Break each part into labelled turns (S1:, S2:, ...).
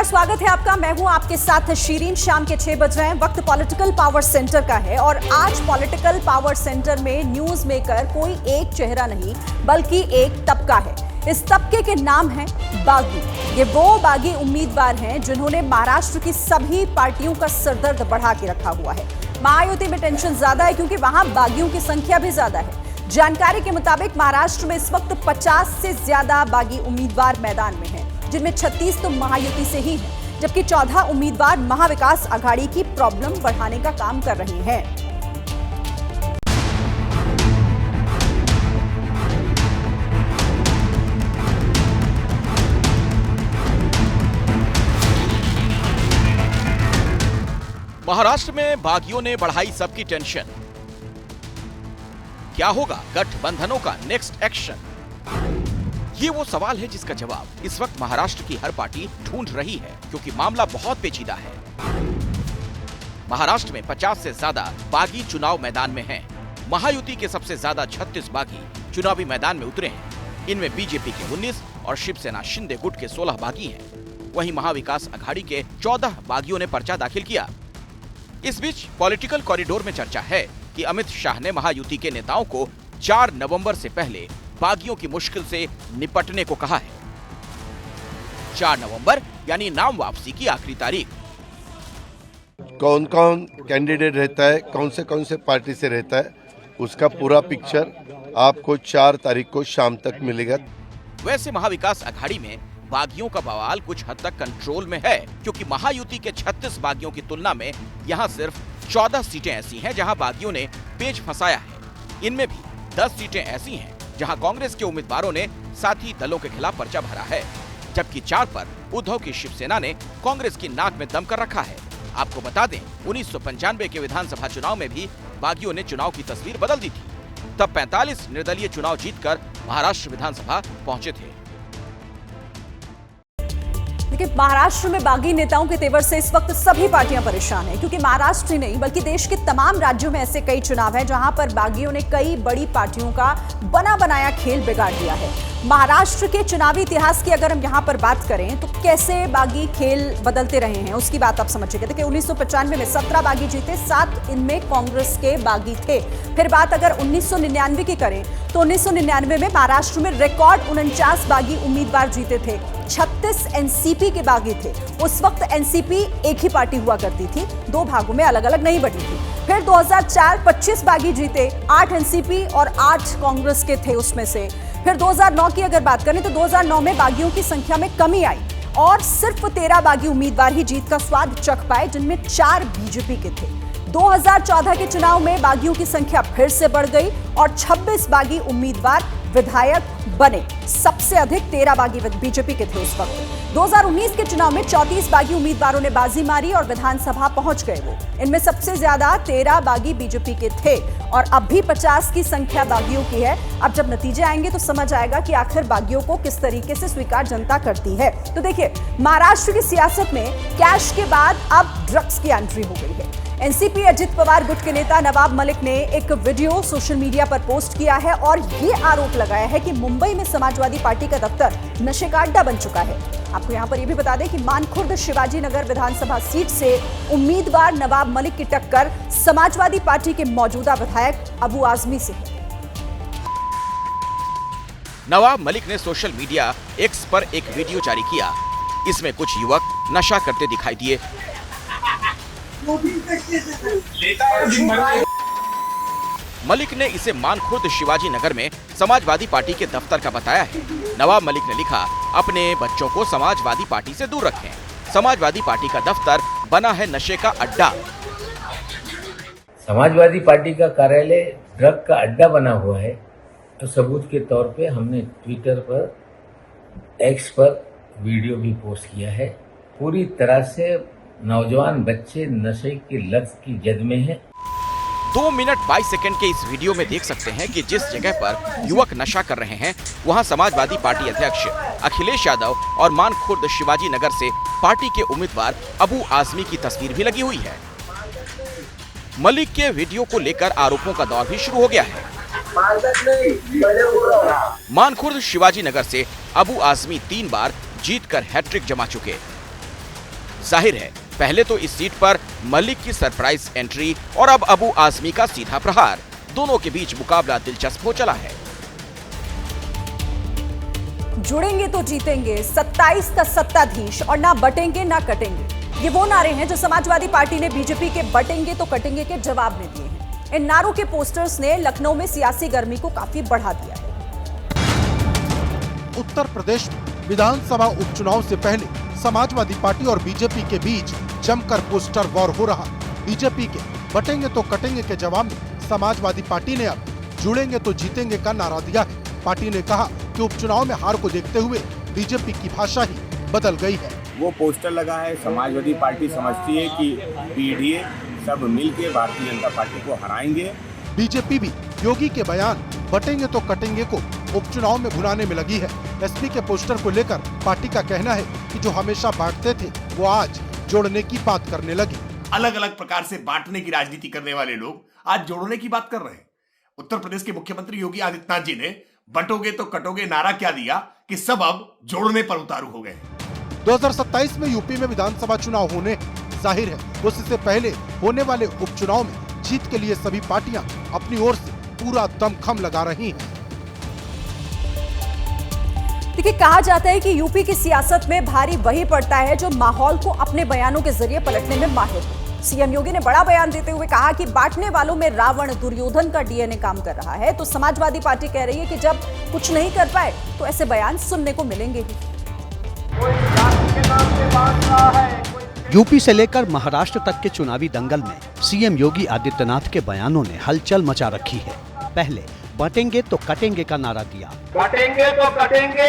S1: नमस्कार, स्वागत है आपका। मैं हूं आपके साथ शिरीन। शाम के 6 बज रहे हैं। वक्त पॉलिटिकल पावर सेंटर का है और आज पॉलिटिकल पावर सेंटर में न्यूज मेकर कोई एक चेहरा नहीं बल्कि एक तबका है। इस तबके के नाम है बागी। ये वो बागी उम्मीदवार हैं जिन्होंने महाराष्ट्र की सभी पार्टियों का सरदर्द बढ़ा के रखा हुआ है। महायुति में टेंशन ज्यादा है क्योंकि वहां बागियों की संख्या भी ज्यादा है। जानकारी के मुताबिक महाराष्ट्र में इस वक्त 50 से ज्यादा बागी उम्मीदवार मैदान में हैं, जिनमें 36 तो महायुति से ही हैं, जबकि 14 उम्मीदवार महाविकास आघाड़ी की प्रॉब्लम बढ़ाने का काम कर रहे हैं।
S2: महाराष्ट्र में बागियों ने बढ़ाई सबकी टेंशन। क्या होगा गठबंधनों का नेक्स्ट एक्शन? ये वो सवाल है जिसका जवाब इस वक्त महाराष्ट्र की हर पार्टी ढूंढ रही है, क्योंकि मामला बहुत पेचीदा है। महाराष्ट्र में 50 से ज्यादा बागी चुनाव मैदान में हैं। महायुति के सबसे ज्यादा 36 बागी चुनावी मैदान में उतरे हैं। इनमें बीजेपी के 19 और शिवसेना शिंदे गुट के 16 बागी हैं। वहीं महाविकास आघाड़ी के 14 बागियों ने पर्चा दाखिल किया। इस बीच पॉलिटिकल कॉरिडोर में चर्चा है कि अमित शाह ने महायुति के नेताओं को 4 नवंबर से पहले बागियों की मुश्किल से निपटने को कहा है। 4 नवंबर यानी नाम वापसी की आखिरी तारीख।
S3: कौन कौन कैंडिडेट रहता है, कौन से पार्टी से रहता है, उसका पूरा पिक्चर आपको 4 तारीख को शाम तक मिलेगा।
S2: वैसे महाविकास आघाड़ी में बागियों का बवाल कुछ हद तक कंट्रोल में है, क्योंकि महायुति के 36 बागियों की तुलना में यहां सिर्फ 14 सीटें ऐसी हैं जहां बागियों ने पेच फंसाया है। इनमें भी 10 सीटें ऐसी हैं जहां कांग्रेस के उम्मीदवारों ने साथी दलों के खिलाफ पर्चा भरा है, जबकि 4 पर उद्धव की शिवसेना ने कांग्रेस की नाक में दम कर रखा है। आपको बता दें, 1995 के विधानसभा चुनाव में भी बागियों ने चुनाव की तस्वीर बदल दी थी। तब 45 निर्दलीय चुनाव जीतकर महाराष्ट्र विधानसभा पहुंचे थे।
S1: लेकिन महाराष्ट्र में बागी नेताओं के तेवर से इस वक्त सभी पार्टियां परेशान हैं, क्योंकि महाराष्ट्र ही नहीं बल्कि देश के तमाम राज्यों में ऐसे कई चुनाव हैं जहां पर बागियों ने कई बड़ी पार्टियों का बना बनाया खेल बिगाड़ दिया है। महाराष्ट्र के चुनावी इतिहास की अगर हम यहां पर बात करें तो कैसे बागी खेल बदलते रहे हैं उसकी बात आप समझिए। देखिए, 1995 में 17 बागी जीते, 7 इनमें कांग्रेस के बागी थे। फिर बात अगर 1999 की करें तो 1999 में महाराष्ट्र में रिकॉर्ड 49 बागी उम्मीदवार जीते थे। 36 एनसीपी के बागी थे। उस वक्त एनसीपी एक ही पार्टी हुआ करती थी, 2 भागों में अलग अलग नहीं बटी थी। फिर 2004 25 बागी जीते, 8 एनसीपी और 8 कांग्रेस के थे उसमें से। फिर 2009 की अगर बात करें तो 2009 में बागियों की संख्या में कमी आई और सिर्फ 13 बागी उम्मीदवार ही जीत का स्वाद चख पाए, जिनमें 4 बीजेपी के थे। 2014 के चुनाव में बागियों की संख्या फिर से बढ़ गई और 26 बागी उम्मीदवार विधायक बने। सबसे अधिक 13 बागी बीजेपी के थे उस वक्त। 2019 के चुनाव में 34 बागी उम्मीदवारों ने बाजी मारी और विधानसभा पहुंच गए वो। इनमें सबसे ज्यादा 13 बागी बीजेपी के थे और अब भी 50 की संख्या बागियों की है। अब जब नतीजे आएंगे तो समझ आएगा कि आखिर बागियों को किस तरीके से स्वीकार जनता करती है। तो देखिए, महाराष्ट्र की सियासत में कैश के बाद अब ड्रग्स की एंट्री हो गई है। एनसीपी अजित पवार गुट के नेता नवाब मलिक ने एक वीडियो सोशल मीडिया पर पोस्ट किया है और ये आरोप लगाया है कि मुंबई में समाजवादी पार्टी का दफ्तर नशे का अड्डा बन चुका है। आपको यहां पर यह भी बता दें कि मानखुर्द शिवाजी नगर विधानसभा सीट से उम्मीदवार नवाब मलिक की टक्कर समाजवादी पार्टी के मौजूदा विधायक अबू आजमी से है।
S2: नवाब मलिक ने सोशल मीडिया एक्स पर एक वीडियो जारी किया। इसमें कुछ युवक नशा करते दिखाई दिए। मलिक ने इसे मानखुर्द शिवाजी नगर में समाजवादी पार्टी के दफ्तर का बताया है। नवाब मलिक ने लिखा, अपने बच्चों को समाजवादी पार्टी से दूर रखें। समाजवादी पार्टी का दफ्तर बना है नशे का अड्डा।
S4: समाजवादी पार्टी का कार्यालय ड्रग का अड्डा बना हुआ है, तो सबूत के तौर पे हमने ट्विटर पर, एक्स पर वीडियो भी पोस्ट किया है। पूरी तरह से नौजवान बच्चे नशे की लत की जद में हैं।
S2: 2 मिनट 22 सेकंड के इस वीडियो में देख सकते हैं कि जिस जगह पर युवक नशा कर रहे हैं वहां समाजवादी पार्टी अध्यक्ष अखिलेश यादव और मानखुर्द शिवाजी नगर से पार्टी के उम्मीदवार अबू आजमी की तस्वीर भी लगी हुई है। मलिक के वीडियो को लेकर आरोपों का दौर भी शुरू हो गया है। मानखुर्द शिवाजी नगर से अबू आजमी 3 बार जीतकर हैट्रिक जमा चुके। जाहिर है पहले तो इस सीट पर मलिक की सरप्राइज एंट्री और अब अबू आजमी का सीधा प्रहार, दोनों के बीच मुकाबला दिलचस्प हो चला है।
S1: जुड़ेंगे तो जीतेंगे, 27 का सत्ताधीश और ना बटेंगे ना कटेंगे, ये वो नारे हैं जो समाजवादी पार्टी ने बीजेपी के बटेंगे तो कटेंगे के जवाब में दिए हैं। इन नारों के पोस्टर्स ने लखनऊ में सियासी गर्मी को काफी बढ़ा दिया है।
S5: उत्तर प्रदेश में विधानसभा उपचुनाव से पहले समाजवादी पार्टी और बीजेपी के बीच जमकर पोस्टर वॉर हो रहा। बीजेपी के बटेंगे तो कटेंगे के जवाब में समाजवादी पार्टी ने अब जुड़ेंगे तो जीतेंगे का नारा दिया है। पार्टी ने कहा कि उपचुनाव में हार को देखते हुए बीजेपी की भाषा ही बदल गई है।
S6: वो पोस्टर लगा है, समाजवादी पार्टी समझती है कि पीडीए सब मिलके भारतीय जनता पार्टी को हराएंगे।
S5: बीजेपी भी योगी के बयान बटेंगे तो कटेंगे को उपचुनाव में भुनाने में लगी है। एसपी के पोस्टर को लेकर पार्टी का कहना है कि जो हमेशा बांटते थे वो आज जोड़ने की बात करने लगे।
S7: अलग अलग प्रकार से बांटने की राजनीति करने वाले लोग आज जोड़ने की बात कर रहे हैं। उत्तर प्रदेश के मुख्यमंत्री योगी आदित्यनाथ जी ने बटोगे तो कटोगे नारा क्या दिया कि सब अब जोड़ने पर उतारू हो गए।
S5: 2027 में यूपी में विधानसभा चुनाव होने, जाहिर है उससे पहले होने वाले उपचुनाव में जीत के लिए सभी पार्टियां अपनी ओर से पूरा दमखम लगा रही हैं।
S1: देखिए, कहा जाता है कि यूपी की सियासत में भारी वही पड़ता है जो माहौल को अपने बयानों के जरिए पलटने में माहिर हो। सीएम योगी ने बड़ा बयान देते हुए कहा कि बांटने वालों में रावण दुर्योधन का डीएनए काम कर रहा है, तो समाजवादी पार्टी कह रही है कि जब कुछ नहीं कर पाए तो ऐसे बयान सुनने को मिलेंगे ही।
S8: यूपी से लेकर महाराष्ट्र तक के चुनावी दंगल में सीएम योगी आदित्यनाथ के बयानों ने हलचल मचा रखी है। पहले बटेंगे तो कटेंगे का नारा दिया,
S9: बटेंगे तो कटेंगे,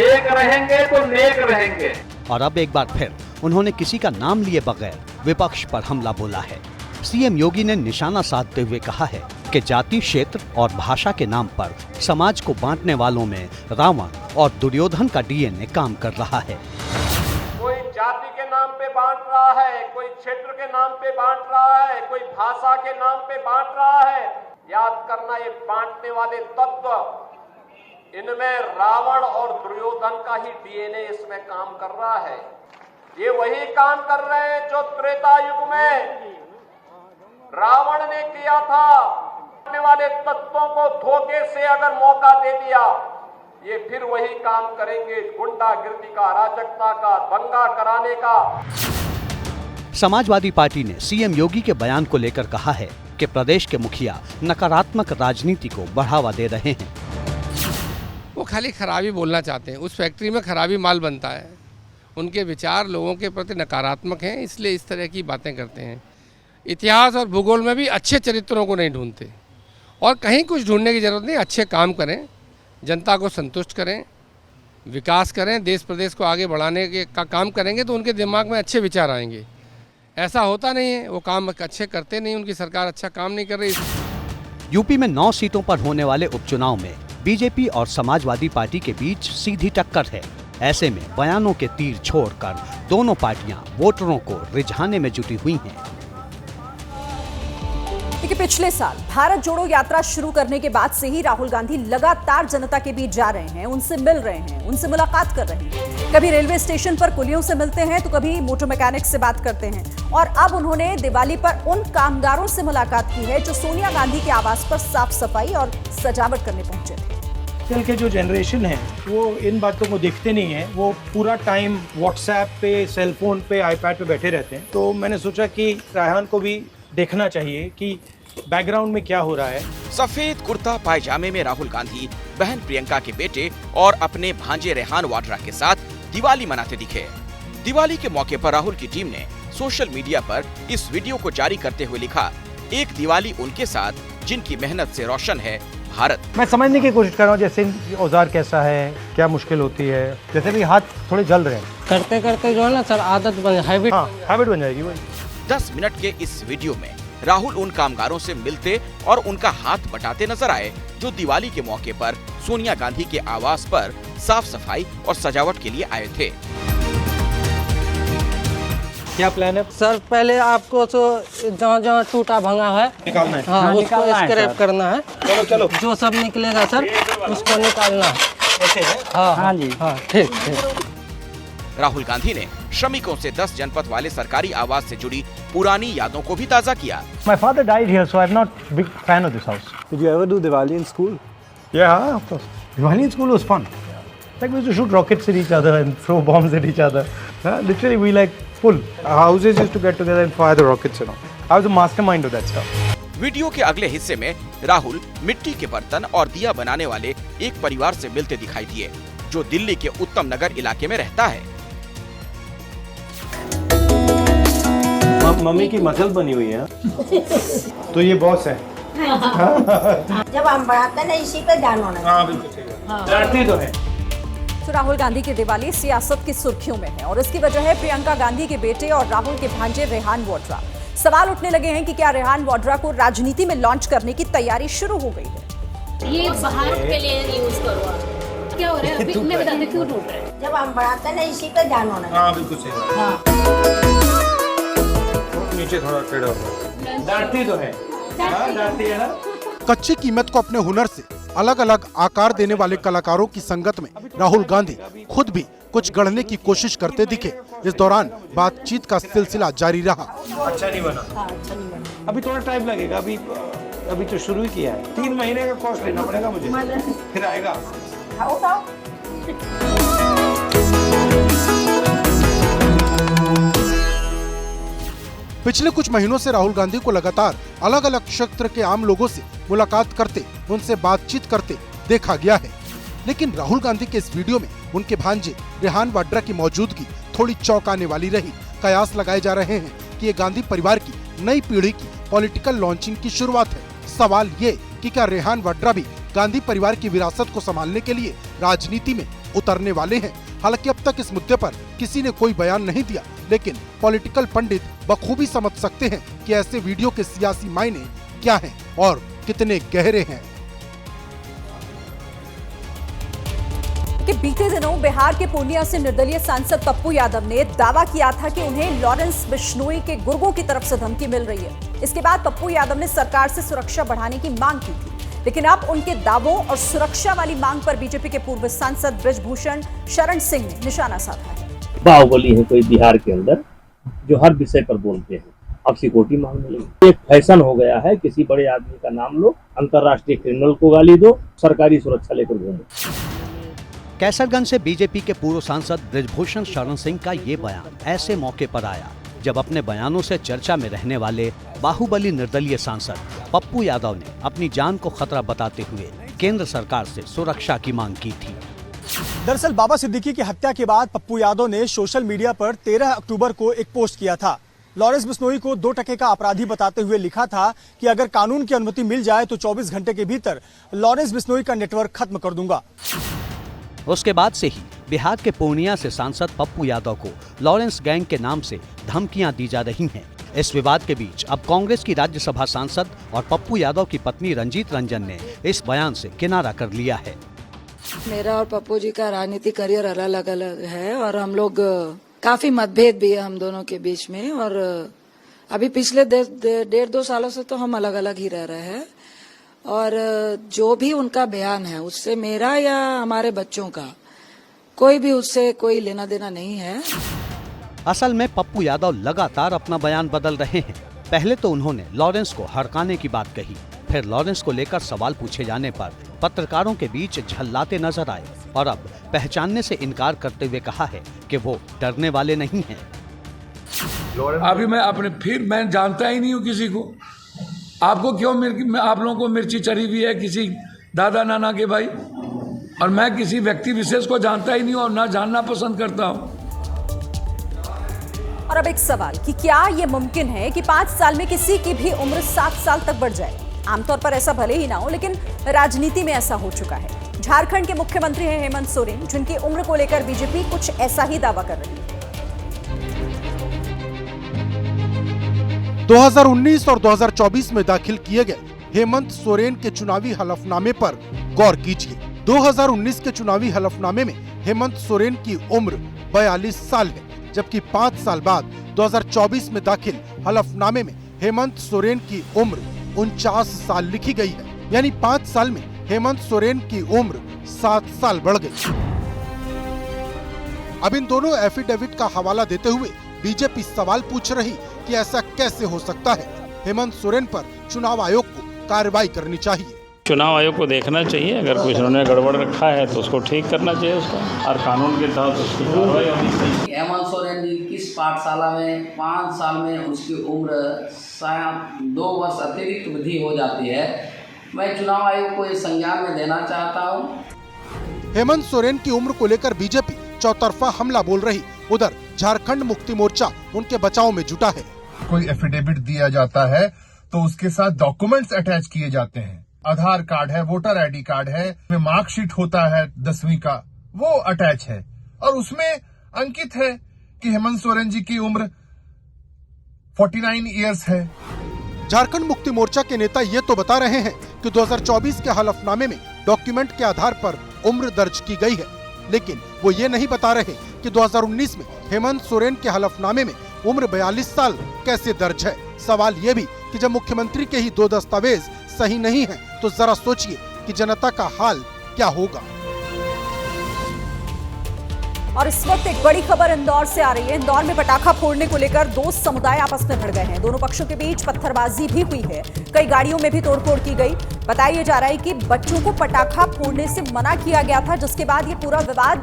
S9: एक रहेंगे तो नेक रहेंगे।
S8: और अब एक बार फिर उन्होंने किसी का नाम लिए बगैर विपक्ष पर हमला बोला है। सीएम योगी ने निशाना साधते हुए कहा है कि जाति, क्षेत्र और भाषा के नाम पर समाज को बांटने वालों में रावण और दुर्योधन का डीएनए काम कर रहा है।
S9: कोई जाति के नाम पे बांट रहा है, कोई क्षेत्र के नाम पे बांट रहा है, कोई भाषा के नाम पे बांट रहा है। याद करना, ये बांटने वाले तत्व, इनमें रावण और दुर्योधन का ही डीएनए इसमें काम कर रहा है। ये वही काम कर रहे हैं जो त्रेता युग में रावण ने किया था। बांटने वाले तत्वों को धोखे से अगर मौका दे दिया, ये फिर वही काम करेंगे, गुंडागिर्दी का, अराजकता का, दंगा कराने का।
S8: समाजवादी पार्टी ने सीएम योगी के बयान को लेकर कहा है कि प्रदेश के मुखिया नकारात्मक राजनीति को बढ़ावा दे रहे हैं।
S10: वो खाली खराबी बोलना चाहते हैं। उस फैक्ट्री में खराबी माल बनता है। उनके विचार लोगों के प्रति नकारात्मक हैं, इसलिए इस तरह की बातें करते हैं। इतिहास और भूगोल में भी अच्छे चरित्रों को नहीं ढूंढते, और कहीं कुछ ढूंढने की जरूरत नहीं। अच्छे काम करें, जनता को संतुष्ट करें, विकास करें, देश प्रदेश को आगे बढ़ाने का काम करेंगे तो उनके दिमाग में अच्छे विचार आएंगे। ऐसा होता नहीं है, वो काम अच्छे करते नहीं, उनकी सरकार अच्छा काम नहीं कर रही।
S8: यूपी में 9 सीटों पर होने वाले उपचुनाव में बीजेपी और समाजवादी पार्टी के बीच सीधी टक्कर है। ऐसे में बयानों के तीर छोड़कर दोनों पार्टियां वोटरों को रिझाने में जुटी हुई हैं।
S1: देखिए, पिछले साल भारत जोड़ो यात्रा शुरू करने के बाद से ही राहुल गांधी लगातार जनता के बीच जा रहे हैं, उनसे मिल रहे हैं, उनसे मुलाकात कर रहे हैं। कभी रेलवे स्टेशन पर कुलियों से मिलते हैं तो कभी मोटर मैकेनिक से बात करते हैं, और अब उन्होंने दिवाली पर उन कामगारों से मुलाकात की है जो सोनिया गांधी के आवास पर साफ सफाई और सजावट करने पहुंचे थे।
S11: आजकल के जो जनरेशन है वो इन बातों को देखते नहीं है, वो पूरा टाइम व्हाट्सएप पे, सेलफोन पे, आईपैड पे बैठे रहते हैं। तो मैंने सोचा कि रायहान को भी देखना चाहिए कि बैकग्राउंड में क्या हो रहा है।
S2: सफेद कुर्ता पायजामे में राहुल गांधी बहन प्रियंका के बेटे और अपने भांजे रेहान वाड्रा के साथ दिवाली मनाते दिखे। दिवाली के मौके पर राहुल की टीम ने सोशल मीडिया पर इस वीडियो को जारी करते हुए लिखा, एक दिवाली उनके साथ जिनकी मेहनत से रोशन है भारत।
S11: मैं समझने की कोशिश कर रहा हूँ जैसे औजार कैसा है, क्या मुश्किल होती है। जैसे भी हाथ थोड़े जल रहे हैं,
S12: करते करते जो है ना सर आदत बन, हैबिट
S11: बन जाएगी वही।
S2: 10 मिनट के इस वीडियो में राहुल उन कामगारों से मिलते और उनका हाथ बटाते नजर आए जो दिवाली के मौके पर सोनिया गांधी के आवास पर साफ सफाई और सजावट के लिए आए थे।
S11: क्या प्लान है
S12: सर? पहले आपको तो जहाँ टूटा भंगा है
S11: निकालना है।
S12: हाँ, उसको स्क्रैप करना है।
S11: चलो चलो,
S12: जो सब निकलेगा सर उसको निकालना है।
S11: ऐसे है?
S12: हाँ जी, हाँ ठीक।
S2: राहुल गांधी ने श्रमिकों से 10 जनपद वाले सरकारी आवास से जुड़ी पुरानी यादों को भी ताजा किया।
S11: My father died here, so I'm not big fan of this house.
S13: Did you ever do Diwali in school?
S11: Yeah, of course. Diwali in school was fun. Like we used to shoot rockets at each other and throw bombs at each other. Literally, we like full. Our houses used to get together and fire the rockets and all. I was a mastermind of that stuff.
S2: Video के अगले हिस्से में राहुल मिट्टी के बर्तन और दिया बनाने वाले एक परिवार से मिलते दिखाई दिए, जो दिल्ली के उत्तम नगर इलाके में रहता है।
S11: मम्मी की मसल बनी हुई है। तो ये बॉस है।
S14: जब हम बढ़ाते ना इसी पे ध्यान होना।
S11: हाँ बिल्कुल। डरती तो है।
S1: तो राहुल गांधी की दिवाली सियासत की सुर्खियों में है और इसकी वजह है प्रियंका गांधी के बेटे और राहुल के भांजे रेहान वाड्रा। सवाल उठने लगे हैं कि क्या रेहान वाड्रा को राजनीति में लॉन्च करने की तैयारी शुरू हो गई है।
S14: ये बाहर के लिए यूज करो। क्या हो रहा है अभी मैं बताते क्यों टूट रहा है। जब हम बढ़ाते ना इसी पे ध्यान होना।
S11: हाँ बिल्कुल सही। हाँ। नीचे थोड़ा टेढ़ा होगा। डरती तो है। डरती है ना।
S5: कच्ची कीमत को अपने हुनर से अलग अलग आकार देने वाले कलाकारों की संगत में राहुल गांधी खुद भी कुछ गढ़ने की कोशिश करते दिखे। इस दौरान बातचीत का सिलसिला जारी रहा।
S11: अच्छा नहीं बना। अभी थोड़ा टाइम लगेगा। अभी तो शुरू ही किया है। 3 महीने का कोर्स लेना पड़ेगा मुझे, फिर आएगा।
S5: पिछले कुछ महीनों से राहुल गांधी को लगातार अलग अलग क्षेत्र के आम लोगों से मुलाकात करते, उनसे बातचीत करते देखा गया है। लेकिन राहुल गांधी के इस वीडियो में उनके भांजे रेहान वाड्रा की मौजूदगी थोड़ी चौंकाने वाली रही। कयास लगाए जा रहे हैं कि ये गांधी परिवार की नई पीढ़ी की पॉलिटिकल लॉन्चिंग की शुरुआत है। सवाल ये कि क्या रेहान वाड्रा भी गांधी परिवार की विरासत को संभालने के लिए राजनीति में उतरने वाले हैं। हालांकि अब तक इस मुद्दे पर किसी ने कोई बयान नहीं दिया, लेकिन पॉलिटिकल पंडित बखूबी समझ सकते हैं कि ऐसे वीडियो के सियासी मायने क्या हैं और कितने गहरे हैं।
S1: कि बीते दिनों बिहार के पूर्णिया से निर्दलीय सांसद पप्पू यादव ने दावा किया था कि उन्हें लॉरेंस बिश्नोई के गुर्गों की तरफ से धमकी मिल रही है। इसके बाद पप्पू यादव ने सरकार से सुरक्षा बढ़ाने की मांग की थी, लेकिन अब उनके दावों और सुरक्षा वाली मांग पर बीजेपी के पूर्व सांसद ब्रिजभूषण शरण सिंह ने निशाना साधा है।
S15: बाहुबली है कोई बिहार के अंदर जो हर विषय पर बोलते हैं। अब सिक्योरिटी मांगने लगे। एक फैशन हो गया है, किसी बड़े आदमी का नाम लो, अंतर्राष्ट्रीय क्रिमिनल को गाली दो, सरकारी सुरक्षा लेकर घूमो।
S8: कैसरगंज से बीजेपी के पूर्व सांसद ब्रिजभूषण शरण सिंह का ये बयान ऐसे मौके पर आया जब अपने बयानों से चर्चा में रहने वाले बाहुबली निर्दलीय सांसद पप्पू यादव ने अपनी जान को खतरा बताते हुए केंद्र सरकार से सुरक्षा की मांग की थी।
S16: दरअसल बाबा सिद्दीकी की हत्या के बाद पप्पू यादव ने सोशल मीडिया पर 13 अक्टूबर को एक पोस्ट किया था। लॉरेंस बिश्नोई को 2 टके का अपराधी बताते हुए लिखा था कि अगर कानून की अनुमति मिल जाए तो 24 घंटे के भीतर लॉरेंस बिश्नोई का नेटवर्क खत्म कर दूंगा।
S8: उसके बाद से ही बिहार के पूर्णिया से सांसद पप्पू यादव को लॉरेंस गैंग के नाम से धमकियां दी जा रही हैं। इस विवाद के बीच अब कांग्रेस की राज्यसभा सांसद और पप्पू यादव की पत्नी रंजीत रंजन ने इस बयान से किनारा कर लिया है।
S17: मेरा और पप्पू जी का राजनीतिक करियर अलग अलग है और हम लोग काफी मतभेद भी है हम दोनों के बीच में, और अभी पिछले 1.5-2 सालों से तो हम अलग अलग ही रह रहे हैं। और जो भी उनका बयान है उससे मेरा या हमारे बच्चों का कोई भी उससे कोई लेना देना नहीं है।
S8: असल में पप्पू यादव लगातार अपना बयान बदल रहे हैं। पहले तो उन्होंने लॉरेंस को हड़काने की बात कही, फिर लॉरेंस को लेकर सवाल पूछे जाने पर पत्रकारों के बीच झल्लाते नजर आए और अब पहचानने से इनकार करते हुए कहा है कि वो डरने वाले नहीं हैं।
S18: अभी मैं जानता ही नहीं हूँ किसी को। आपको क्यों आप लोगों को मिर्ची चढ़ी हुई है किसी दादा नाना के भाई, और मैं किसी व्यक्ति विशेष को जानता ही नहीं हूँ और ना जानना पसंद करता हूँ।
S1: और अब एक सवाल कि क्या ये मुमकिन है कि 5 साल में किसी की भी उम्र 7 साल तक बढ़ जाए? आमतौर पर ऐसा भले ही ना हो, लेकिन राजनीति में ऐसा हो चुका है। झारखंड के मुख्यमंत्री हैं हेमंत सोरेन, जिनकी उम्र को लेकर बीजेपी कुछ ऐसा ही दावा कर रही है।
S5: 2019 और 2024 में दाखिल किए गए हेमंत सोरेन के चुनावी हलफनामे पर गौर कीजिए। 2019 के चुनावी हलफनामे में हेमंत सोरेन की उम्र 42 साल है, जबकि 5 साल बाद 2024 में दाखिल हलफनामे में हेमंत सोरेन की उम्र 49 साल लिखी गई है। यानी 5 साल में हेमंत सोरेन की उम्र 7 साल बढ़ गई। अब इन दोनों एफिडेविट का हवाला देते हुए बीजेपी सवाल पूछ रही कि ऐसा कैसे हो सकता है। हेमंत सोरेन पर चुनाव आयोग को कार्रवाई करनी चाहिए।
S13: चुनाव आयोग को देखना चाहिए, अगर कुछ उन्होंने गड़बड़ रखा है तो उसको ठीक करना चाहिए उसका, और कानून के तहत उसकी कार्रवाई होनी चाहिए।
S19: हेमंत सोरेन जी किस पाठशाला में 5 साल में उसकी उम्र शायद 2 वर्ष अतिरिक्त वृद्धि हो जाती है। मैं चुनाव आयोग को इस संज्ञान में देना चाहता हूं।
S5: हेमंत सोरेन की उम्र को लेकर बीजेपी चौतरफा हमला बोल रही, उधर झारखंड मुक्ति मोर्चा उनके बचाव में जुटा है।
S20: कोई एफिडेविट दिया जाता है तो उसके साथ डॉक्यूमेंट्स अटैच किए जाते हैं, आधार कार्ड है, वोटर आईडी कार्ड है, मार्कशीट होता है 10वीं का, वो अटैच है और उसमें अंकित है कि हेमंत सोरेन जी की उम्र 49 इयर्स है।
S5: झारखंड मुक्ति मोर्चा के नेता ये तो बता रहे हैं कि 2024 के हलफनामे में डॉक्यूमेंट के आधार पर उम्र दर्ज की गई है, लेकिन वो ये नहीं बता रहे कि 2019 में हेमंत सोरेन के हलफनामे में उम्र 42 साल कैसे दर्ज है। सवाल ये भी कि जब मुख्यमंत्री के ही 2 दस्तावेज सही नहीं है तो जरा सोचिए कि जनता का हाल क्या होगा।
S1: और इस वक्त एक बड़ी खबर इंदौर से आ रही है। इंदौर में पटाखा फोड़ने को लेकर 2 समुदाय आपस में भिड़ गए हैं। दोनों पक्षों के बीच पत्थरबाजी भी हुई है, कई गाड़ियों में भी तोड़फोड़ की गई। बताया जा रहा है कि बच्चों को पटाखा फोड़ने से मना किया गया था, जिसके बाद ये पूरा विवाद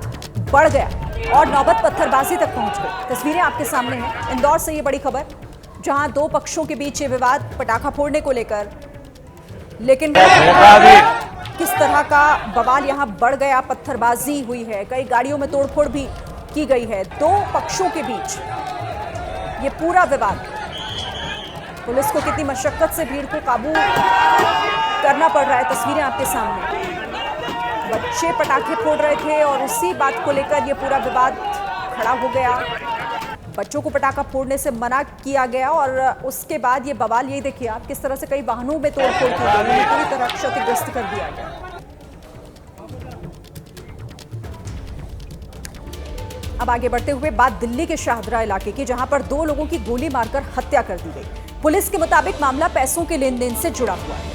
S1: बढ़ गया और नौबत पत्थरबाजी तक पहुंच गई। तस्वीरें आपके सामने हैं इंदौर से ये बड़ी खबर, जहां 2 पक्षों के बीच ये विवाद पटाखा फोड़ने को लेकर, लेकिन किस तरह का बवाल यहां बढ़ गया, पत्थरबाजी हुई है, कई गाड़ियों में तोड़फोड़ भी की गई है। 2 पक्षों के बीच ये पूरा विवाद, पुलिस को कितनी मशक्कत से भीड़ को काबू करना पड़ रहा है। तस्वीरें आपके सामने, बच्चे पटाखे फोड़ रहे थे और उसी बात को लेकर ये पूरा विवाद खड़ा हो गया। बच्चों को पटाखा फोड़ने से मना किया गया और उसके बाद ये बवाल, यही देखिए आप, किस तरह से कई वाहनों में तोड़फोड़ की गई, पूरी तरह क्षतिग्रस्त कर दिया गया। अब आगे बढ़ते हुए बात दिल्ली के शाहदरा इलाके की, जहां पर 2 लोगों की गोली मारकर हत्या कर दी गई। पुलिस के मुताबिक मामला पैसों के लेन देन से जुड़ा हुआ है।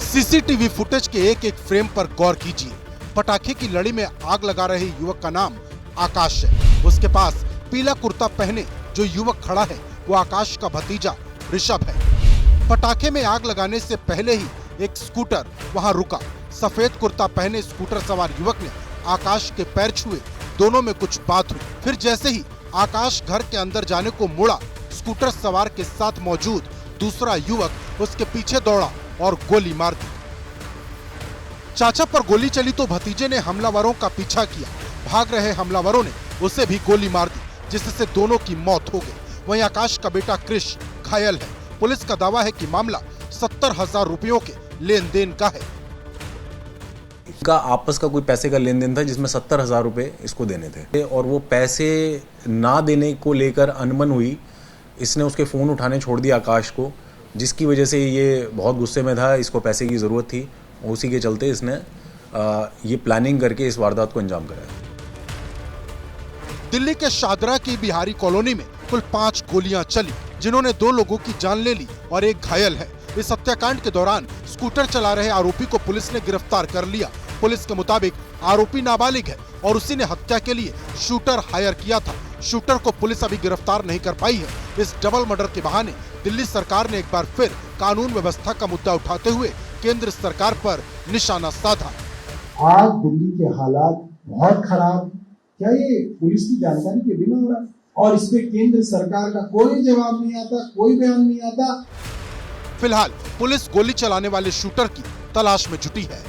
S5: सीसीटीवी फुटेज के एक फ्रेम पर गौर कीजिए। पटाखे की लड़ी में आग लगा रहे युवक का नाम आकाश है। उसके पास पीला कुर्ता पहने जो युवक खड़ा है वो आकाश का भतीजा ऋषभ है। पटाखे में आग लगाने से पहले ही एक स्कूटर वहां रुका। सफेद कुर्ता पहने स्कूटर सवार युवक ने आकाश के पैर छुए, दोनों में कुछ बात हुई। फिर जैसे ही आकाश घर के अंदर जाने को मुड़ा, स्कूटर सवार के साथ मौजूद दूसरा युवक उसके पीछे दौड़ा और गोली मार दी। चाचा पर गोली चली तो भतीजे ने हमलावरों का पीछा किया। भाग रहे हमलावरों ने उसे भी गोली मार दी, जिससे दोनों की मौत हो गई। वहीं आकाश का बेटा क्रिश घायल है। पुलिस का दावा है कि मामला 70,000 रुपयों के लेन देन का है।
S21: का आपस का कोई पैसे का लेन देन था जिसमें 70,000 रुपए इसको देने थे और वो पैसे ना देने को लेकर अनबन हुई। इसने उसके फ़ोन उठाने छोड़ दिया आकाश को, जिसकी वजह से ये बहुत गुस्से में था, इसको पैसे की ज़रूरत थी। उसी के चलते इसने ये प्लानिंग करके इस वारदात को अंजाम कराया।
S5: दिल्ली के शाहदरा की बिहारी कॉलोनी में कुल 5 गोलियां चली, जिन्होंने 2 लोगों की जान ले ली और एक घायल है। इस हत्याकांड के दौरान स्कूटर चला रहे आरोपी को पुलिस ने गिरफ्तार कर लिया। पुलिस के मुताबिक आरोपी नाबालिग है और उसी ने हत्या के लिए शूटर हायर किया था। शूटर को पुलिस अभी गिरफ्तार नहीं कर पाई है। इस डबल मर्डर के बहाने दिल्ली सरकार ने एक बार फिर कानून व्यवस्था का मुद्दा उठाते हुए केंद्र सरकार पर निशाना साधा।
S22: आज दिल्ली के हालात बहुत खराब, क्या ये पुलिस की जानकारी के बिना हो रहा है? और इस पे केंद्र सरकार का कोई जवाब नहीं आता, कोई बयान नहीं आता।
S5: फिलहाल पुलिस गोली चलाने वाले शूटर की तलाश में जुटी है।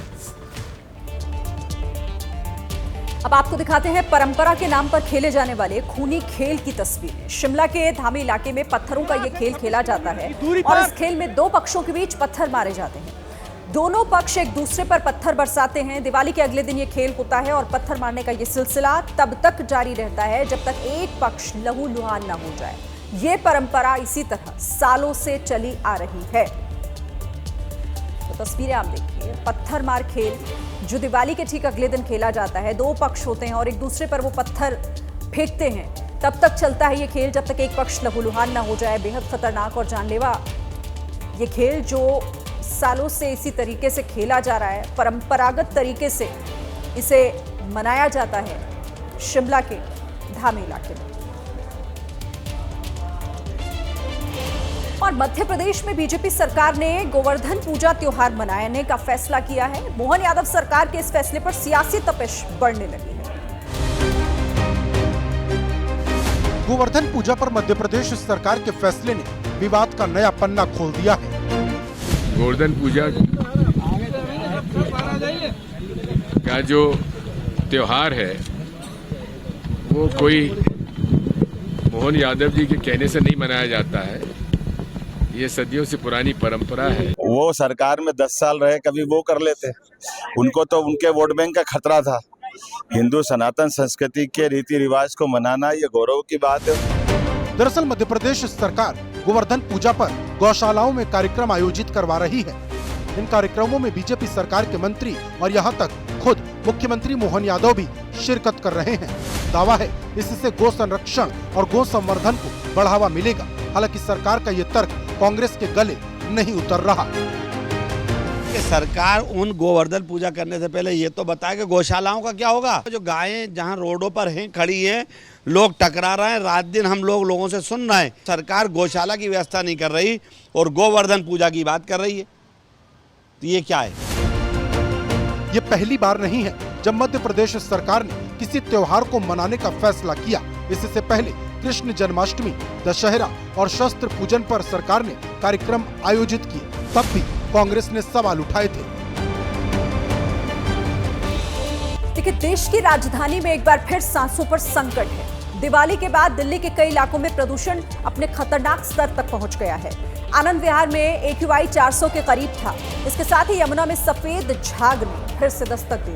S1: अब आपको दिखाते हैं परंपरा के नाम पर खेले जाने वाले खूनी खेल की तस्वीरें। शिमला के धामी इलाके में पत्थरों का ये खेल खेला जाता है और इस खेल में 2 पक्षों के बीच पत्थर मारे जाते हैं। दोनों पक्ष एक दूसरे पर पत्थर बरसाते हैं। दिवाली के अगले दिन ये खेल होता है और पत्थर मारने का ये सिलसिला तब तक जारी रहता है जब तक एक पक्ष लहूलुहान न हो जाए। ये परंपरा इसी तरह सालों से चली आ रही है। तो तस्वीरें आप देखिए, पत्थर मार खेल जो दिवाली के ठीक अगले दिन खेला जाता है। 2 पक्ष होते हैं और एक दूसरे पर वो पत्थर फेंकते हैं। तब तक चलता है ये खेल जब तक एक पक्ष लहूलुहान न हो जाए। बेहद खतरनाक और जानलेवा ये खेल जो सालों से इसी तरीके से खेला जा रहा है, परंपरागत तरीके से इसे मनाया जाता है शिमला के धामी इलाके में। और मध्य प्रदेश में बीजेपी सरकार ने गोवर्धन पूजा त्योहार मनाने का फैसला किया है। मोहन यादव सरकार के इस फैसले पर सियासी तपिश बढ़ने लगी है।
S5: गोवर्धन पूजा पर मध्य प्रदेश सरकार के फैसले ने विवाद का नया पन्ना खोल दिया है।
S3: गोवर्धन पूजा का जो त्योहार है वो कोई मोहन यादव जी के कहने से नहीं मनाया जाता है। ये सदियों से पुरानी परंपरा है।
S4: वो सरकार में 10 साल रहे, कभी वो कर लेते। उनको तो उनके वोट बैंक का खतरा था। हिंदू सनातन संस्कृति के रीति रिवाज को मनाना ये गौरव की बात है।
S5: दरअसल मध्य प्रदेश सरकार गोवर्धन पूजा पर गौशालाओं में कार्यक्रम आयोजित करवा रही है। इन कार्यक्रमों में बीजेपी सरकार के मंत्री और यहाँ तक खुद मुख्यमंत्री मोहन यादव भी शिरकत कर रहे हैं। दावा है इससे गौ संरक्षण और गौ संवर्धन को बढ़ावा मिलेगा। हालांकि सरकार का ये तर्क कांग्रेस के गले नहीं उतर रहा।
S23: सरकार उन गोवर्धन पूजा करने से पहले ये तो बताए कि गौशालाओं का क्या होगा। जो गायें जहां रोडों पर हैं, खड़ी हैं, लोग टकरा रहे हैं, रात दिन हम लोगों से सुन रहे हैं। सरकार गौशाला की व्यवस्था नहीं कर रही और गोवर्धन पूजा की बात कर रही है, तो ये क्या है?
S5: ये पहली बार नहीं है जब मध्य प्रदेश सरकार ने किसी त्योहार को मनाने का फैसला किया। इससे पहले कृष्ण जन्माष्टमी, दशहरा और शस्त्र पूजन पर सरकार ने कार्यक्रम आयोजित किए, तब भी कांग्रेस ने सवाल उठाए थे।
S1: देखिए, देश की राजधानी में एक बार फिर सांसों पर संकट है। दिवाली के बाद दिल्ली के कई इलाकों में प्रदूषण अपने खतरनाक स्तर तक पहुंच गया है। आनंद विहार में AQI 400 के करीब था। इसके साथ ही यमुना में सफेद झाग ने फिर से दस्तक दी।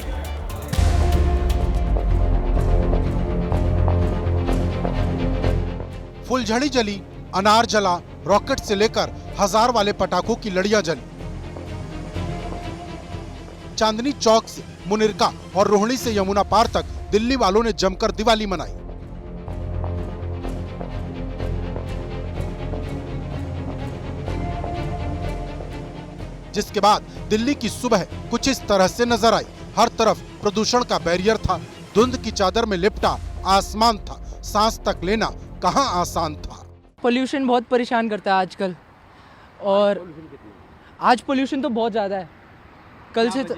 S5: फुलझड़ी जली, अनार जला, रॉकेट से लेकर हजार वाले पटाखों की लड़ियां जली। चांदनी चौक से मुनिरका और रोहिणी से यमुना पार तक दिल्ली वालों ने जमकर दिवाली मनाई। जिसके बाद दिल्ली की सुबह कुछ इस तरह से नजर आई। हर तरफ प्रदूषण का बैरियर था, धुंध की चादर में लिपटा आसमान था, सांस तक लेना कहां आसान था।
S12: पोल्यूशन बहुत परेशान करता है आजकल, और आज पोल्यूशन तो बहुत ज़्यादा है। कल से तो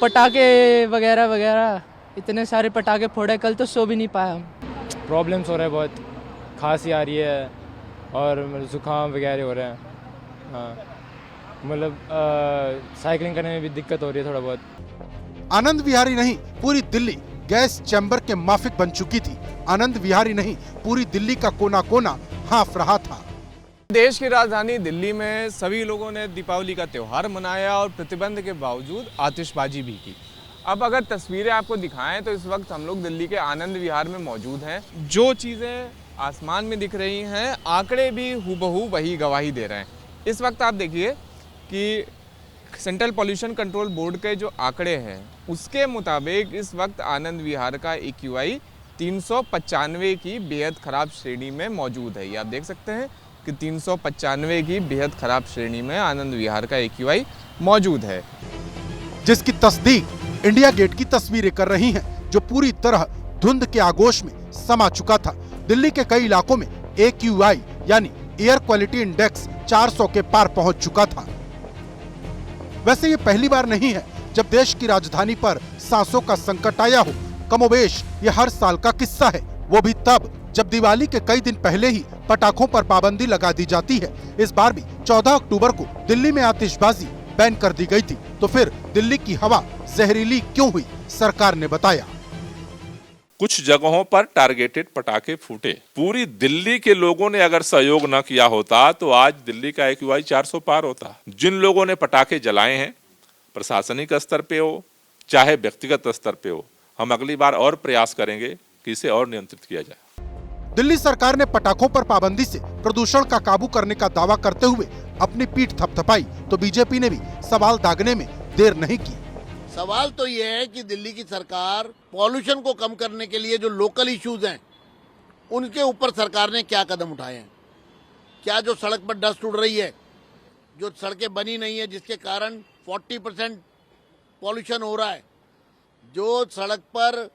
S12: पटाखे वगैरह वगैरह, इतने सारे पटाखे फोड़े, कल तो सो भी नहीं पाया हम।
S24: प्रॉब्लम्स हो रहे हैं, बहुत खांसी आ रही है और जुकाम वगैरह हो रहे हैं। हाँ, मतलब साइकिलिंग करने में भी दिक्कत हो रही है थोड़ा बहुत।
S5: आनंद विहारी नहीं, पूरी दिल्ली गैस चैम्बर के माफिक बन चुकी थी। आनंद विहारी नहीं, पूरी दिल्ली का कोना कोना हाँफ रहा था।
S25: देश की राजधानी दिल्ली में सभी लोगों ने दीपावली का त्यौहार मनाया और प्रतिबंध के बावजूद आतिशबाजी भी की। अब अगर तस्वीरें आपको दिखाएं तो इस वक्त हम लोग दिल्ली के आनंद विहार में मौजूद हैं। जो चीज़ें आसमान में दिख रही हैं, आंकड़े भी हूबहू वही गवाही दे रहे हैं। इस वक्त आप देखिए कि सेंट्रल पॉल्यूशन कंट्रोल बोर्ड के जो आंकड़े हैं उसके मुताबिक इस वक्त आनंद विहार का AQI 395 की बेहद ख़राब श्रेणी में मौजूद है। ये आप देख सकते हैं कि 395 की बेहद ख़राब श्रेणी में आनंद विहार का AQI मौजूद है,
S5: जिसकी तस्दीक इंडिया गेट की तस्वीरें कर रही हैं, जो पूरी तरह धुंध के आगोश में समा चुका था। दिल्ली के कई इलाकों में AQI यानी एयर क्वालिटी इंडेक्स 400 के पार पहुंच चुका था। वैसे ये पहली बार नहीं है जब देश की राजधानी पर सांसों का संकट आया हो। कमोबेश ये हर साल का किस्सा है, वो भी तब जब दिवाली के कई दिन पहले ही पटाखों पर पाबंदी लगा दी जाती है। इस बार भी 14 अक्टूबर को दिल्ली में आतिशबाजी बैन कर दी गई थी। तो फिर दिल्ली की हवा जहरीली क्यों हुई, सरकार ने बताया।
S26: कुछ जगहों पर टारगेटेड पटाखे फूटे। पूरी दिल्ली के लोगों ने अगर सहयोग न किया होता तो आज दिल्ली का AQI 400 पार होता। जिन लोगों ने पटाखे जलाए हैं, प्रशासनिक स्तर पे हो चाहे व्यक्तिगत स्तर पे हो, हम अगली बार और प्रयास करेंगे कि इसे और नियंत्रित किया जाए।
S5: दिल्ली सरकार ने पटाखों पर पाबंदी से प्रदूषण का काबू करने का दावा करते हुए अपनी पीठ थपथपाई, तो बीजेपी ने भी सवाल दागने में देर नहीं की।
S27: सवाल तो ये है कि दिल्ली की सरकार पॉल्यूशन को कम करने के लिए जो लोकल इश्यूज हैं उनके ऊपर सरकार ने क्या कदम उठाए हैं। क्या जो सड़क पर डस्ट उड़ रही है, जो सड़कें बनी नहीं है जिसके कारण 40% पॉल्यूशन हो रहा है, जो सड़क पर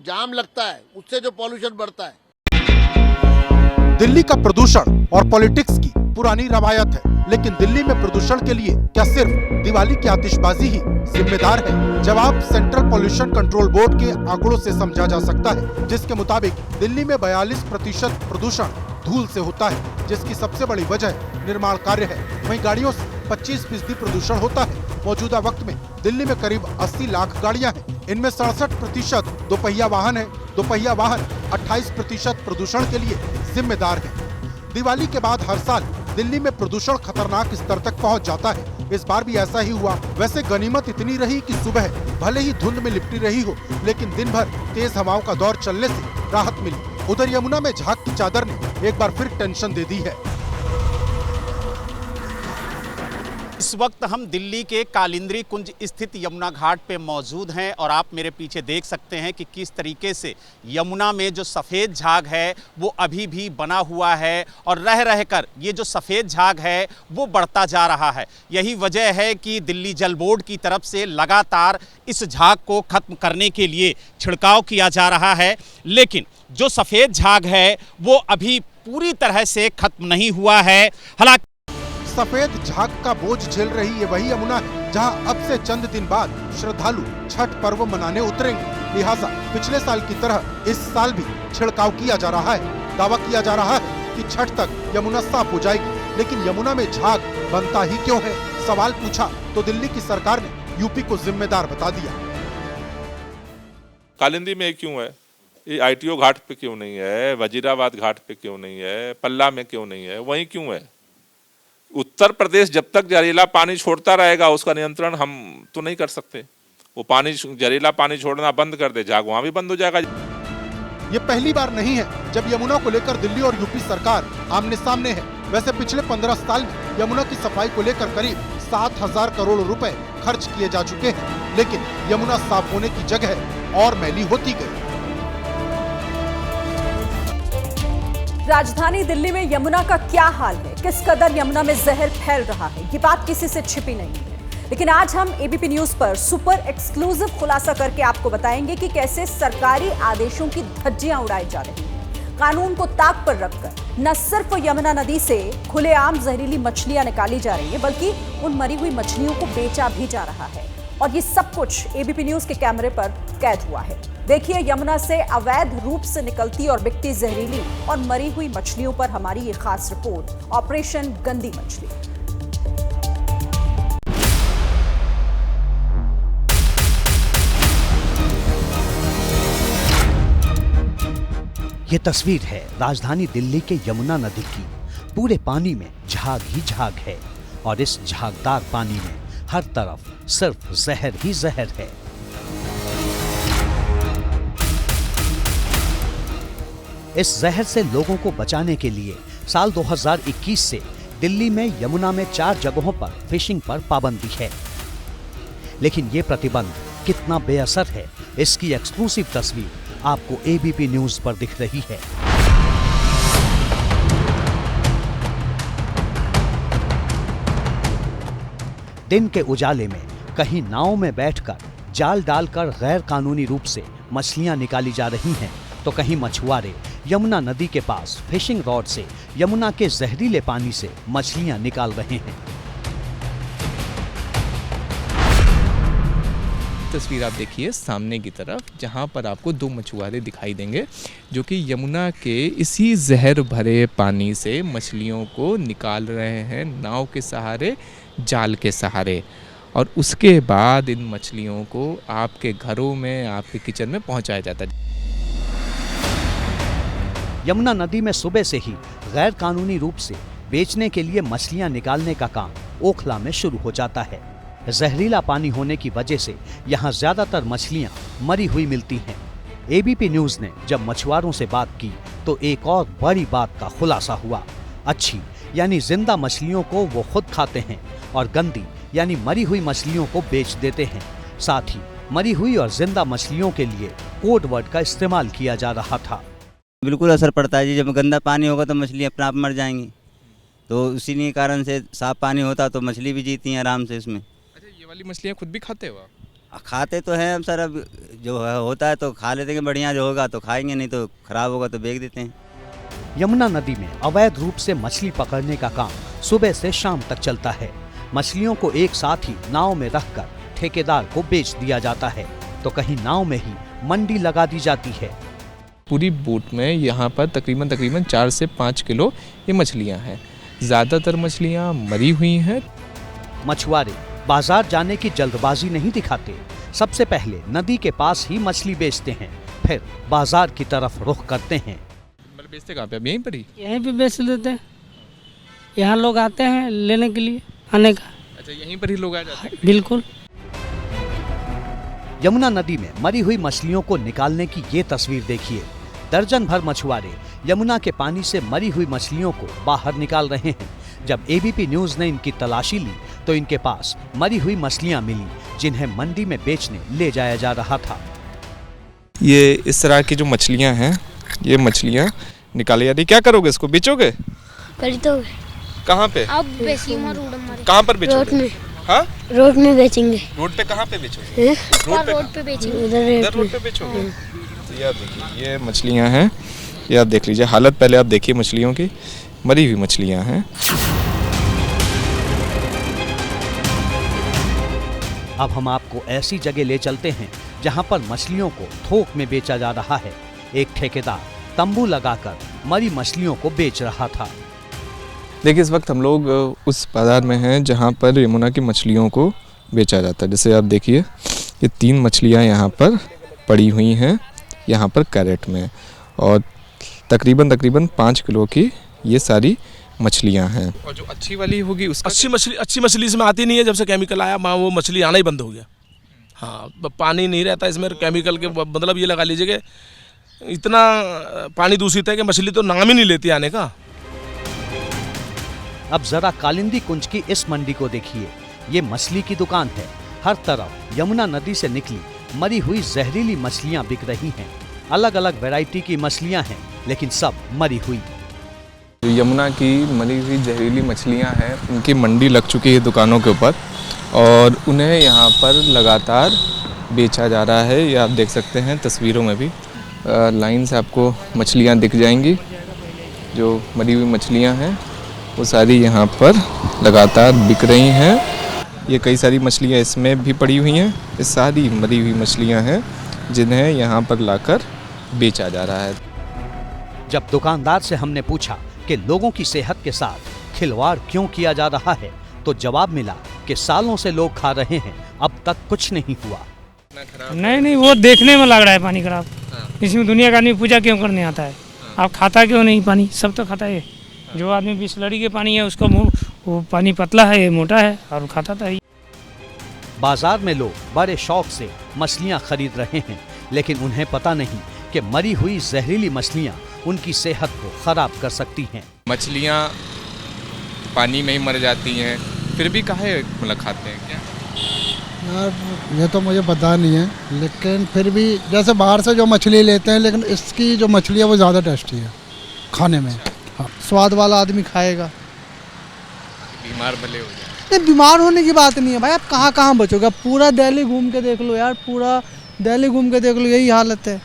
S27: जाम लगता है उससे जो पॉल्यूशन बढ़ता है।
S5: दिल्ली का प्रदूषण और पॉलिटिक्स की पुरानी रवायत है, लेकिन दिल्ली में प्रदूषण के लिए क्या सिर्फ दिवाली की आतिशबाजी ही जिम्मेदार है? जवाब सेंट्रल पॉल्यूशन कंट्रोल बोर्ड के आंकड़ों से समझा जा सकता है, जिसके मुताबिक दिल्ली में 42% प्रदूषण धूल से होता है, जिसकी सबसे बड़ी वजह निर्माण कार्य है। वहीं गाड़ियों से 25% प्रदूषण होता है। मौजूदा वक्त में दिल्ली में करीब 80 लाख गाड़ियां हैं। इनमें 67% दोपहिया वाहन है। दोपहिया वाहन 28% प्रदूषण के लिए जिम्मेदार है। दिवाली के बाद हर साल दिल्ली में प्रदूषण खतरनाक स्तर तक पहुंच जाता है। इस बार भी ऐसा ही हुआ। वैसे गनीमत इतनी रही कि सुबह भले ही धुंध में लिपटी रही हो, लेकिन दिन भर तेज हवाओं का दौर चलने से राहत मिली। उधर यमुना में झाग की चादर ने एक बार फिर टेंशन दे दी है।
S2: इस वक्त हम दिल्ली के कालिंदी कुंज स्थित यमुना घाट पे मौजूद हैं और आप मेरे पीछे देख सकते हैं कि किस तरीके से यमुना में जो सफ़ेद झाग है वो अभी भी बना हुआ है और रह रहकर ये जो सफ़ेद झाग है वो बढ़ता जा रहा है। यही वजह है कि दिल्ली जल बोर्ड की तरफ से लगातार इस झाग को खत्म करने के लिए छिड़काव किया जा रहा है, लेकिन जो सफ़ेद झाग है वो अभी पूरी तरह से खत्म नहीं हुआ है। हालांकि
S5: सफेद झाग का बोझ झेल रही ये वही यमुना है जहां अब से चंद दिन बाद श्रद्धालु छठ पर्व मनाने उतरेंगे। लिहाजा पिछले साल की तरह इस साल भी छिड़काव किया जा रहा है। दावा किया जा रहा है कि छठ तक यमुना साफ हो जाएगी, लेकिन यमुना में झाग बनता ही क्यों है? सवाल पूछा तो दिल्ली की सरकार ने यूपी को जिम्मेदार बता दिया।
S26: कालिंदी में क्यों है, ये ITO घाट पे क्यों नहीं है, वजीराबाद घाट पे क्यों नहीं है, पल्ला में क्यों नहीं है, वहीं क्यों है? उत्तर प्रदेश जब तक जहरीला पानी छोड़ता रहेगा उसका नियंत्रण हम तो नहीं कर सकते। वो पानी जहरीला पानी छोड़ना बंद कर दे, झाग वहां भी बंद हो जाएगा।
S5: ये पहली बार नहीं है जब यमुना को लेकर दिल्ली और यूपी सरकार आमने सामने है। वैसे पिछले 15 साल में यमुना की सफाई को लेकर करीब 7,000 करोड़ रुपए खर्च किए जा चुके हैं, लेकिन यमुना साफ होने की जगह और मैली होती गई।
S1: राजधानी दिल्ली में यमुना का क्या हाल है, किस कदर यमुना में जहर फैल रहा है, ये बात किसी से छिपी नहीं है। लेकिन आज हम एबीपी न्यूज पर सुपर एक्सक्लूसिव खुलासा करके आपको बताएंगे कि कैसे सरकारी आदेशों की धज्जियां उड़ाई जा रही हैं। कानून को ताक पर रखकर न सिर्फ यमुना नदी से खुलेआम जहरीली मछलियां निकाली जा रही है, बल्कि उन मरी हुई मछलियों को बेचा भी जा रहा है। और ये सब कुछ एबीपी न्यूज के कैमरे पर कैद हुआ है। देखिए यमुना से अवैध रूप से निकलती और बिकती जहरीली और मरी हुई मछलियों पर हमारी ये खास रिपोर्ट, ऑपरेशन गंदी मछली।
S8: ये तस्वीर है राजधानी दिल्ली के यमुना नदी की। पूरे पानी में झाग ही झाग है और इस झागदार पानी में हर तरफ सिर्फ जहर ही जहर है। इस जहर से लोगों को बचाने के लिए साल 2021 से दिल्ली में यमुना में 4 जगहों पर फिशिंग पर पाबंदी है। लेकिन ये प्रतिबंध कितना बेअसर है, इसकी एक्सक्लूसिव तस्वीर आपको एबीपी न्यूज पर दिख रही है। दिन के उजाले में कहीं नाव में बैठकर जाल डालकर गैर कानूनी रूप से मछलियां निकाली जा रही हैं, तो कहीं मछुआरे यमुना नदी के पास फिशिंग रॉड से यमुना के जहरीले पानी से मछलियां निकाल रहे हैं।
S6: तस्वीर आप देखिए सामने की तरफ, जहां पर आपको 2 मछुआरे दिखाई देंगे जो कि यमुना के इसी जहर भरे पानी से मछलियों को निकाल रहे हैं नाव के सहारे, जाल के सहारे, और उसके बाद इन मछलियों को आपके घरों में, आपके किचन में पहुंचाया जाता है।
S8: यमुना नदी में सुबह से ही गैर कानूनी रूप से बेचने के लिए मछलियां निकालने का काम ओखला में शुरू हो जाता है। जहरीला पानी होने की वजह से यहाँ ज्यादातर मछलियां मरी हुई मिलती हैं। एबीपी न्यूज ने जब मछुआरों से बात की तो एक और बड़ी बात का खुलासा हुआ। अच्छी यानी जिंदा मछलियों को वो खुद खाते हैं और गंदी यानी मरी हुई मछलियों को बेच देते हैं। साथ ही मरी हुई और जिंदा मछलियों के लिए कोड वर्ड का इस्तेमाल किया जा रहा था।
S7: बिल्कुल असर पड़ता है जी, जब गंदा पानी होगा तो मछली अपने आप मर जाएंगी, तो उसी कारण से साफ पानी होता तो मछली भी जीती हैं आराम से इसमें।
S6: अच्छा, ये वाली मछलियाँ खुद भी खाते हो आप?
S7: खाते तो हैं हम सर, अब जो होता है तो खा लेते हैं, बढ़िया जो होगा तो खाएंगे, नहीं तो खराब होगा तो बेच देते हैं।
S8: यमुना नदी में अवैध रूप से मछली पकड़ने का काम सुबह से शाम तक चलता है। मछलियों को एक साथ ही नाव में रखकर ठेकेदार को बेच दिया जाता है, तो कहीं नाव में ही मंडी लगा दी जाती है।
S6: पूरी बोट में यहाँ पर तकरीबन 4 से 5 किलो ये मछलियाँ हैं। ज़्यादातर मछलियाँ मरी हुई हैं।
S8: मछुआरे बाजार जाने की जल्दबाजी नहीं दिखाते, सबसे पहले नदी के पास ही मछली बेचते हैं, फिर बाजार की तरफ रुख करते हैं।
S6: बेचते कहाँ पे? अब यहीं पर ही?
S9: यहीं पे बेच देते हैं, यहाँ लोग आते हैं लेने के लिए आने का।
S6: अच्छा, यहीं पर ही लोग आ जाते हैं?
S9: बिल्कुल।
S8: यमुना नदी में मरी हुई मछलियों को निकालने की ये तस्वीर देखिए। दर्जन भर मछुआरे यमुना के पानी से मरी हुई मछलियों को बाहर निकाल रहे हैं। जब एबीपी न्यूज ने इनकी तलाशी ली तो इनके पास मरी हुई मछलियां मिली, जिन्हें मंडी में बेचने ले जाया जा रहा था।
S6: ये इस तरह की जो मछलियां हैं, ये मछलियां निकाली जा रही। क्या करोगे इसको? बेचोगे?
S10: खरीदोगे।
S6: कहाँ पे?
S10: अब बेचेंगे।
S6: कहाँ पर बेचोगे?
S10: रोड में।
S6: हाँ?
S10: रोड में बेचेंगे।
S6: रोड पे कहाँ पे बेचोगे?
S10: रोड पे बेचेंगे।
S6: इधर रोड पे बेचोगे? तो ये देखिए, ये मछलियां हैं, ये आप देख लीजिए हालत। पहले आप देखिए मछलियों की, मरी हुई मछलियां हैं।
S8: अब हम आपको ऐसी जगह ले चलते हैं जहां पर मछलियों को थोक में बेचा जा रहा है। एक ठेकेदार तंबू लगाकर मरी मछलियों को बेच रहा था।
S6: देखिए, इस वक्त हम लोग उस बाजार में हैं जहां पर यमुना की मछलियों को बेचा जाता है। जैसे आप देखिए, ये 3 मछलियां यहाँ पर पड़ी हुई हैं, यहाँ पर कैरेट में, और तकरीबन 5 किलो की ये सारी मछलियां हैं।
S11: और जो अच्छी वाली होगी उसका अच्छी मछली इसमें आती नहीं है। जब से केमिकल आया वो मछली आना ही बंद हो गया। हाँ, पानी नहीं रहता इसमें केमिकल के, मतलब ये लगा लीजिए कि इतना पानी दूषित है कि मछली तो नाम ही नहीं लेती आने का।
S8: अब जरा कालिंदी कुंज की इस मंडी को देखिए। ये मछली की दुकान है। हर तरफ यमुना नदी से निकली मरी हुई जहरीली मछलियां बिक रही हैं। अलग अलग वैरायटी की मछलियां हैं, लेकिन सब मरी हुई।
S6: जो यमुना की मरी हुई जहरीली मछलियां हैं, उनकी मंडी लग चुकी है दुकानों के ऊपर, और उन्हें यहाँ पर लगातार बेचा जा रहा है। ये आप देख सकते हैं तस्वीरों में भी लाइन से आपको मछलियाँ दिख जाएंगी। जो मरी हुई मछलियाँ हैं वो सारी यहाँ पर लगातार बिक रही हैं। ये कई सारी मछलियाँ इसमें भी पड़ी हुई हैं। ये सारी मरी हुई मछलियाँ हैं जिन्हें यहाँ पर लाकर बेचा जा रहा है।
S8: जब दुकानदार से हमने पूछा कि लोगों की सेहत के साथ खिलवाड़ क्यों किया जा रहा है, तो जवाब मिला कि सालों से लोग खा रहे हैं, अब तक कुछ नहीं हुआ।
S9: नहीं, वो देखने में लग रहा है पानी खराब। इसमें दुनिया का आदमी पूजा क्यों करने आता है? आप खाता क्यों नहीं पानी? सब तो खाता है। जो आदमी बिस्लरी के पानी है उसका वो पानी पतला है, ये मोटा है, और खाता था ही।
S8: बाजार में लोग बड़े शौक से मछलियां खरीद रहे हैं, लेकिन उन्हें पता नहीं कि मरी हुई जहरीली मछलियां उनकी सेहत को खराब कर सकती हैं।
S6: मछलियाँ पानी में ही मर जाती हैं, फिर भी काहे मतलब खाते हैं क्या?
S14: यार ये तो मुझे पता नहीं है, लेकिन फिर भी जैसे बाहर से जो मछली लेते हैं, लेकिन इसकी जो मछली है वो ज़्यादा टेस्टी है खाने में। हाँ, स्वाद वाला आदमी खाएगा।
S6: बीमार भले हो जाए।
S14: नहीं, बीमार होने की बात नहीं है भाई। आप कहाँ कहाँ बचोगे? पूरा दिल्ली घूम के देख लो यार, पूरा दिल्ली घूम के देख लो, यही हालत है।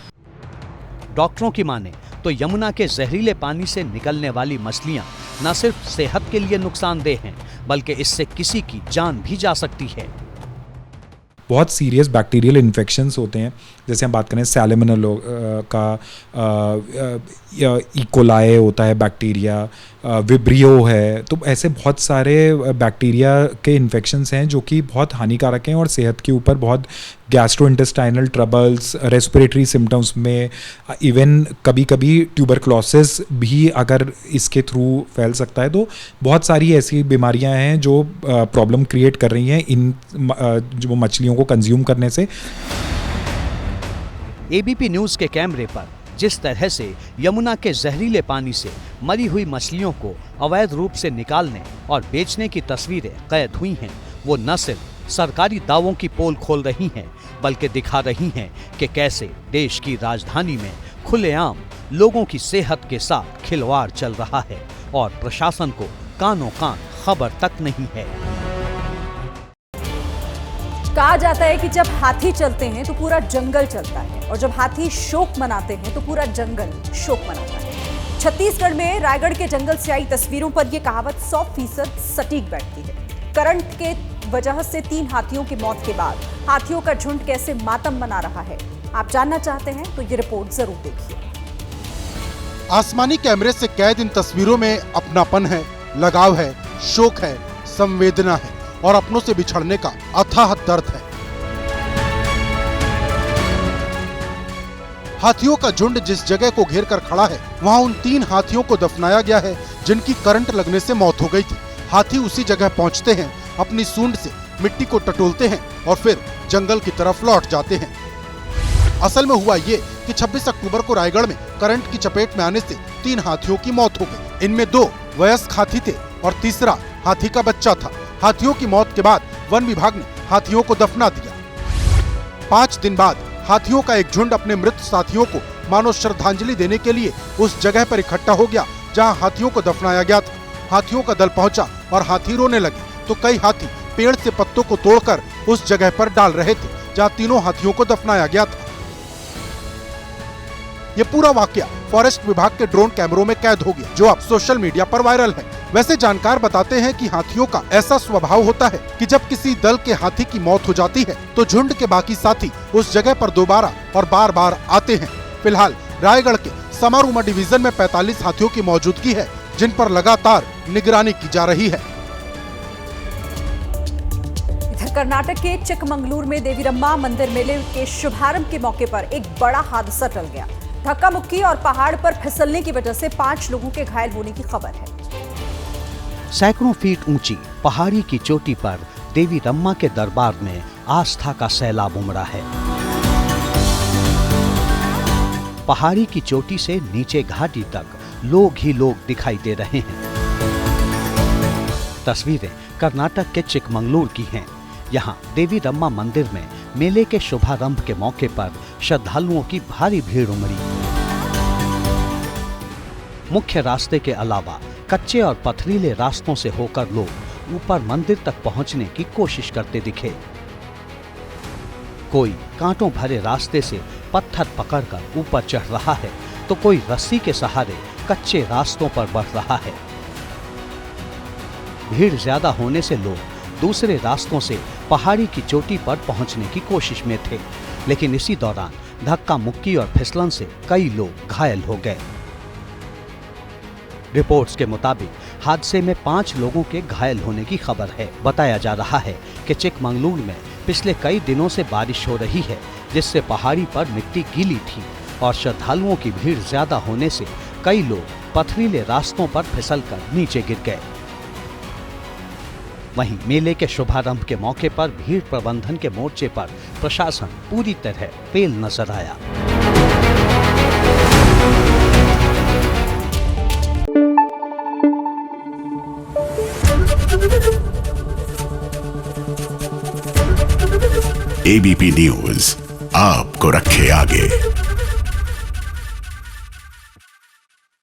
S8: डॉक्टरों की माने तो यमुना के जहरीले पानी से निकलने वाली मछलियां न सिर्फ सेहत के लिए नुकसानदेह हैं, बल्कि इससे किसी की जान भी जा सकती है।
S15: बहुत सीरियस बैक्टीरियल इन्फेक्शंस होते हैं। जैसे हम बात करें सैल्मोनेला का, इकोलाई होता है बैक्टीरिया, विब्रियो है, तो ऐसे बहुत सारे बैक्टीरिया के इन्फेक्शंस हैं जो कि बहुत हानिकारक हैं और सेहत के ऊपर बहुत गैस्ट्रोइंटेस्टाइनल ट्रबल्स, रेस्पिरेटरी सिम्टम्स में, इवन कभी कभी ट्यूबरक्लोसिस भी अगर इसके थ्रू फैल सकता है। तो बहुत सारी ऐसी बीमारियां हैं जो प्रॉब्लम क्रिएट कर रही हैं इन जो मछलियों को कंज्यूम करने से।
S8: एबीपी न्यूज के कैमरे पर जिस तरह से यमुना के जहरीले पानी से मरी हुई मछलियों को अवैध रूप से निकालने और बेचने की तस्वीरें कैद हुई हैं, वो न सिर्फ सरकारी दावों की पोल खोल रही हैं, बल्कि दिखा रही हैं कि कैसे देश की राजधानी में खुलेआम लोगों की सेहत के साथ खिलवाड़ चल रहा है और प्रशासन को कानों कान खबर तक नहीं है।
S1: कहा जाता है कि जब हाथी चलते हैं तो पूरा जंगल चलता है और जब हाथी शोक मनाते हैं तो पूरा जंगल शोक मनाता है। छत्तीसगढ़ में रायगढ़ के जंगल से आई तस्वीरों पर यह कहावत 100% सटीक बैठती है। करंट के वजह से 3 हाथियों की मौत के बाद हाथियों का झुंड कैसे मातम मना रहा है, आप जानना चाहते हैं तो ये रिपोर्ट जरूर देखिए।
S5: आसमानी कैमरे से कैद इन तस्वीरों में अपनापन है, लगाव है, शोक है, संवेदना है और अपनों से बिछड़ने का अथाह दर्द है। हाथियों का झुंड जिस जगह को घेर कर खड़ा है वहां उन 3 हाथियों को दफनाया गया है जिनकी करंट लगने से मौत हो गई थी। हाथी उसी जगह पहुंचते हैं, अपनी सूंड से मिट्टी को टटोलते हैं और फिर जंगल की तरफ लौट जाते हैं। असल में हुआ ये कि 26 अक्टूबर को रायगढ़ में करंट की चपेट में आने से 3 हाथियों की मौत हो गई। इनमें 2 वयस्क हाथी थे और तीसरा हाथी का बच्चा था। हाथियों की मौत के बाद वन विभाग ने हाथियों को दफना दिया। 5 दिन बाद हाथियों का एक झुंड अपने मृत साथियों को मानो श्रद्धांजलि देने के लिए उस जगह पर इकट्ठा हो गया जहां हाथियों को दफनाया गया था। हाथियों का दल पहुंचा और हाथी रोने लगे तो कई हाथी पेड़ से पत्तों को तोड़कर उस जगह पर डाल रहे थे जहां 3 हाथियों को दफनाया गया था। ये पूरा वाकया फॉरेस्ट विभाग के ड्रोन कैमरों में कैद हो गया जो अब सोशल मीडिया पर वायरल है। वैसे जानकार बताते हैं कि हाथियों का ऐसा स्वभाव होता है कि जब किसी दल के हाथी की मौत हो जाती है तो झुंड के बाकी साथी उस जगह पर दोबारा और बार बार आते हैं। फिलहाल रायगढ़ के समारूमा डिवीजन में 45 हाथियों की मौजूदगी है जिन पर लगातार निगरानी की जा रही है।
S1: इधर कर्नाटक के चिकमंगलूर में देवीरम्मा मंदिर मेले के शुभारंभ के मौके पर एक बड़ा हादसा टल गया। धक्का मुक्की और पहाड़ पर फिसलने की वजह से 5 लोगों के घायल होने की खबर है।
S8: सैकड़ों फीट ऊंची पहाड़ी की चोटी पर देवीरम्मा के दरबार में आस्था का सैलाब उमड़ा है। पहाड़ी की चोटी से नीचे घाटी तक लोग ही लोग दिखाई दे रहे हैं। तस्वीरें कर्नाटक के चिकमंगलूर की हैं। यहाँ देवीरम्मा मंदिर में मेले के शुभारंभ के मौके पर श्रद्धालुओं की भारी भीड़ उमड़ी। मुख्य रास्ते के अलावा कच्चे और पथरीले रास्तों से होकर लोग ऊपर मंदिर तक पहुंचने की कोशिश करते दिखे। कोई कांटों भरे रास्ते से पत्थर पकड़कर ऊपर चढ़ रहा है तो कोई रस्सी के सहारे कच्चे रास्तों पर बढ़ रहा है। भीड़ ज्यादा होने से लोग दूसरे रास्तों से पहाड़ी की चोटी पर पहुंचने की कोशिश में थे, लेकिन इसी दौरान धक्का मुक्की और फिसलन से कई लोग घायल हो गए। रिपोर्ट्स के मुताबिक हादसे में 5 लोगों के घायल होने की खबर है। बताया जा रहा है कि चिकमंगलूर में पिछले कई दिनों से बारिश हो रही है जिससे पहाड़ी पर मिट्टी गीली थी और श्रद्धालुओं की भीड़ ज्यादा होने से कई लोग पथरीले रास्तों पर फिसलकर नीचे गिर गए। वहीं मेले के शुभारंभ के मौके पर भीड़ प्रबंधन के मोर्चे पर प्रशासन पूरी तरह फेल नजर आया।
S13: एबीपी न्यूज आपको रखे आगे।